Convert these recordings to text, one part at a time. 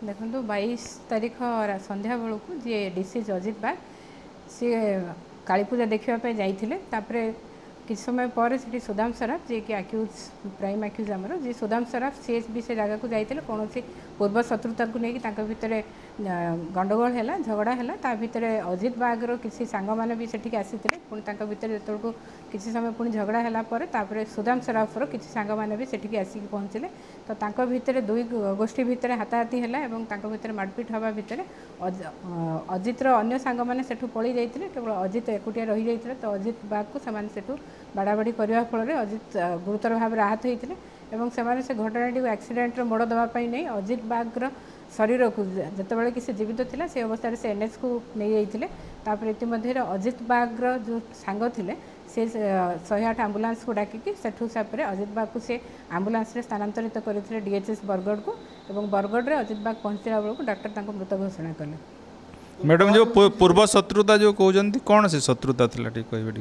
देखो 22 तारीख संध्या बेलू जी डीसी अजित बाग सी काली पूजा देखापी जाते किसी समय पर से सुदाम सराफ जी कि आक्यूज प्राइम आक्यूज आमर जी सुदाम सराफ सी भी से जगह को जाते कौन पूर्व शत्रुता को लेकिन भितर गंडगोल है झगड़ा है ता भितर अजित बागर किसी सांग मैंने भी सेठिक आसी पुणी भितर जो किसी समय पुणी झगड़ा है सुदाम सराफर किसी सांग मैंने भी सेठिक आसिक पहुँचले तो भितर दुई गोष्ठी भितर हाथाहाथी है भितर मारपिट हवा भितर अजितर अन्य सांग मैंने सेठू पलि जाते केवल अजित एकुटिया रही जाते तो अजित बाग को सेमाने सेठू बाड़ाबाड़ी करने फल अजित गुरुतर भाव आहत होते से घटना एक्सीडेंट मोड़ देवाई नहीं अजित बागर शरीर को जिते किसी जीवित थिला से अवस्था से एनएच को नहीं जाते इतिमध्य अजित बागर जो सांग थे से 108 आंबुलांस को डाकिकी सेठू सापर अजित बाग को से आंबुलांस स्थानांतरित करते डीएचएस बरगढ़ को और बरगढ़ में अजित बाग पहुँचला बेलू डॉक्टर मृत घोषणा कले। मैडम जो पूर्व शत्रुता जो कहते कौन से शत्रुता थी कहे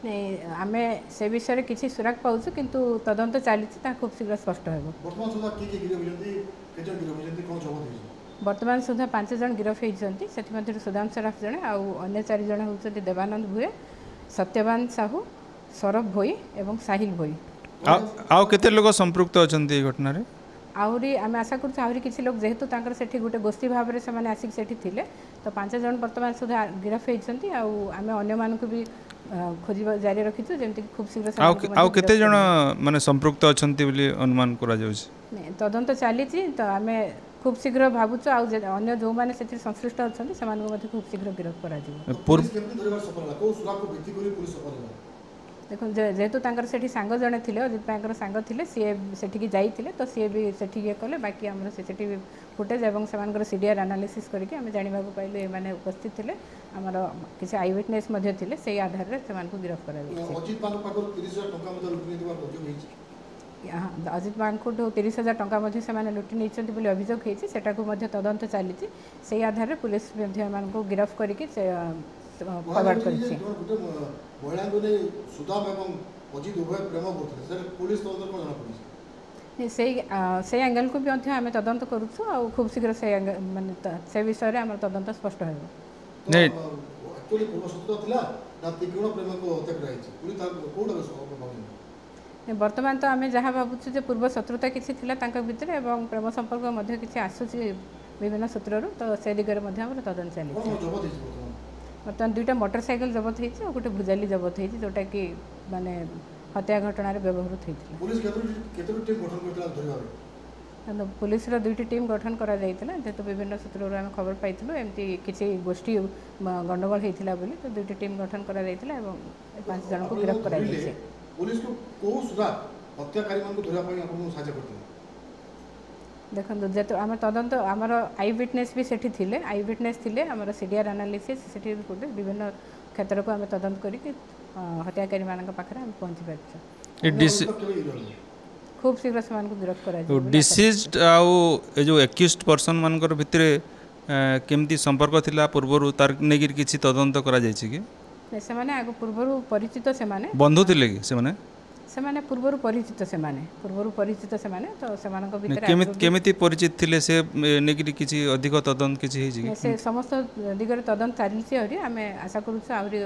नहीं आम से विषय किसी सुराग पाऊँ किंतु तदंत चली खूब शीघ्र स्पष्ट हो। वर्तमान सुधा 5 जन गिरफ होती से सुदाम सराफ जड़े आने 4 जन होती देवानंद भुए सत्यवान साहू सौरभ भोई और साहिल भोई आउ केते लोग संपृक्त अच्छा घटना रे आहरी आम आशा करूँ आहरी किसी लोग जेहेतु से गोटे गोष्ठी भाव से आसिक से थे तो 5 जन वर्तमान सुधा गिरफ होती आम अन्य भी खोज जारी रखीचु जमती खूब शीघ्र आउ केते जन माने संपृक्त अच्छा अनुमान करा जाउछि तदंत चली तो आम खूब शीघ्र भावुचु अन्य जो मैंने से संश्लिष्ट अच्छा से खूब शीघ्र गिरफ कर देखो जेहेतु से सांग जड़े थे अजित भाई सांग थे सी से जाते तो सी भी से ये कले बाकी आम सीसीटीवी फुटेज और सीडीआर एनालिसिस करके आम जानवा पाइलु ये उपस्थित थे आमर किसी आई विटनेस थे से आधार से गिरफ कर अजित बाग को 30,000 टंका से लुटि नहीं अभियोग होता तदंत चली से आधार पुलिस गिरफ करके फरवर्ड कर से एंगल को भी आम तदंत करुँ आ खूब शीघ्र से मानने से विषय में आम तदंत स्पष्ट हो। वर्तमान तो आम जहाँ भावुँ जो पूर्व शत्रुता किसी भितर एवं प्रेम संपर्क किसी आसूची विभिन्न सूत्रु तो से दिगरे तदंत चली बर्तमान 2टा मोटरसाइकेल जबत हो गोटे भुजाली जबत हो जोटा कि माने हत्या घटना व्यवहृत होता पुलिस 2टी टीम गठन करा जेहेतु विभिन्न सूत्रु आम खबर पाई एमती किसी गोष्ठी गंडगोल होता तो 2टी टीम गठन करा 5 जन को गिरफ्त कर देखो जेहेतु आम तदंत आमर आई विटनेस भी सेठी थिले आई विटनेस थिले आमर सीडीआर एनालिसिस सेठी विभिन्न क्षेत्र को आम तदंत करके हत्याकारी मान पाखे आम पहुँची पार्छ खूब शीघ्र से गिरफ्त कर डिसीज्ड आउ जो एक्यूज्ड पर्सन मानकर भितर केमती संपर्क थिला पूर्व तार नेगिर किछि तदंत करा जायछि कि से माने आगो पूर्व परिचित से माने बंधु थिले कि से माने पूर्व परिचित से माने तो सेमानक भितर केमिति परिचित थिले से नेगिरी किछि अधिक तदंत किछि हेछि कि से समस्त दिगरे तदंत चालिछि हरि आमे आशा करूछु आहुरी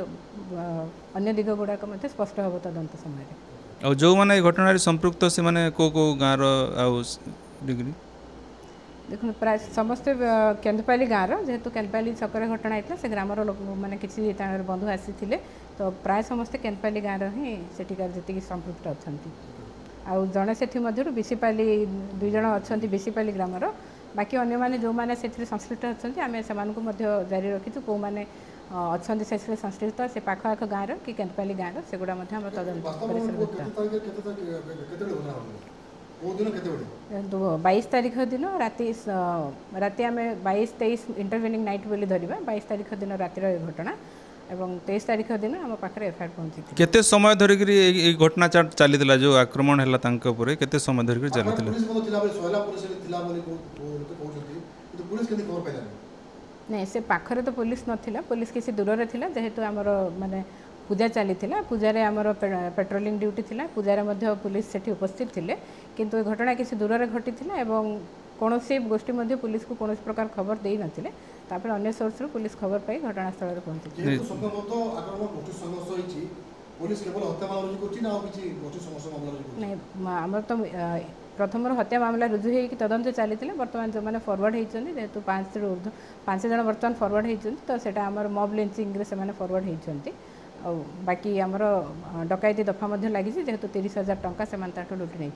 अन्य दिग गुडा को मध्ये स्पष्ट होबो तदंत समय रे और जो माने घटना रे संपृक्त से माने को गाँ रो आउ डिग्री देखो प्राय समस्त केन्दुपाली गाँव जेहेतु केन्दुपाली छकर घटना होता से ग्रामर लोक मैंने किसी बंधु आसी तो प्राय समस्ते केन्दुपाली गाँव ही सेठिकार जी संपृक्त अच्छा आउ जड़े से बिशीपाली 2 जन अच्छा बिशीपाली ग्रामर बाकी अन्य माने जो माने से संश्लिष्ट अच्छा आम से जारी रखीचु कौ मैंने अच्छा से संश्लिष्ट से पाख आख गाँव कि केन्दुपाली गाँव से गुड़ा तदंत 22 तारीख दिन राति आम 22-23 इंटरवेनिंग नाइट बोली धरिबा 22 तारीख दिन रातिर घटना एवं 23 तारीख दिन आम पाखे एफआईआर पहुंची केते समय धरिक ए घटना चली जो आक्रमण है केते समय धरिक नहीं से पाखरे तो पुलिस नथिला पुलिस किसी दूर रे थिला जेहेतु आमर माने पूजा चली पूजार आमर पेट्रोलिंग ड्यूटी थिला पूजार मध्य पुलिस सेठी उपस्थित थिले किंतु ए घटना किसी दूर रे घटी थिला एवं कौनसी गोष्ठी मध्य पुलिस को कौन प्रकार खबर दे नथिले तापर अन्य सोर्स रो पुलिस खबर पाई घटनास्थल रे पहुंची जेहेतु संभवतः आक्रमण गोष्ठी संघर्ष होईची पुलिस केवल हत्या मामला रुजु करछि ना किछि गोष्ठी संघर्ष मामला रुजु करछि नहीं आमर तो प्रथम हत्या मामला रुजु होई तदंत चली बर्तमान जो मैंने फरवर्ड होती जेहेतु 5 ରୁ ऊर्ध्व 5 जन बर्तमान फरवर्ड होती तो सेटा आमर मॉब लिंचिंग रे से फरवर्ड होती और बाकी आमर डकैती दफा लगी जेहेतु 30,000 टंका से लुटि नहीं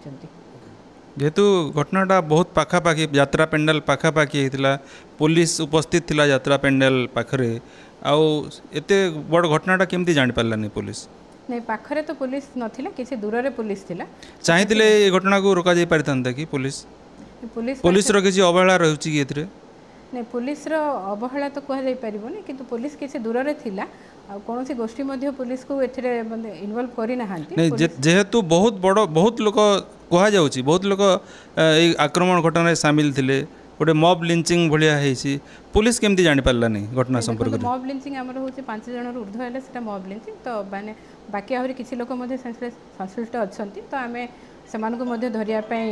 जेहेतु घटनाटा बहुत पाखापाखि यात्रा पेंडाल पाखापाखि होता पुलिस उपस्थित थिला यात्रा पेंडाल पाखरे आउ एते बड़ घटनाटा केमती जानि पारलानी पुलिस नहीं पाखरे तो पुलिस नथिला किसी दूर रे पुलिस थिला चाहिए ये घटना को रोका जाई पारिथांता कि पुलिस पुलिस रो किसी अवहेला रहउची कि एथरे नहीं पुलिस रो अवहेला तो कह जाई परिबोनी किंतु पुलिस किसी दूर रे थिला आ कोनोसी गोष्ठी मध्य पुलिस को एथरे इन्वॉल्व करी नाहांती नहीं जेहेतु बहुत बड़ बहुत लोक कहा जाउची बहुत लोक ए आक्रमण घटना रे शामिल थिले गोटे मॉब लिंचिंग भलिया हेसी पुलिस केमती जानि पारला नहीं घटना संपर्क रे मॉब लिंचिंग हमर होचे 5 जन रो ऊर्ध्व हेले सेटा मॉब लिंचिंग तो माने बाकी आहुरी किसी लोक मध्य संश्लिष्ट अछंती तो आमे सेमान को मध्य धरिया पई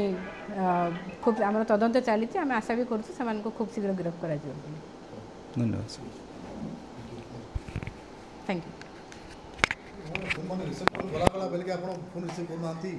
खूब हमर तदंत चली आमे आशा भी करछु सेमान को खूब शीघ्र गिरफ्त करा जियो धन्यवाद थैंक यू फोन रिसीव गला बेल के आपण फोन रिसीव करनांती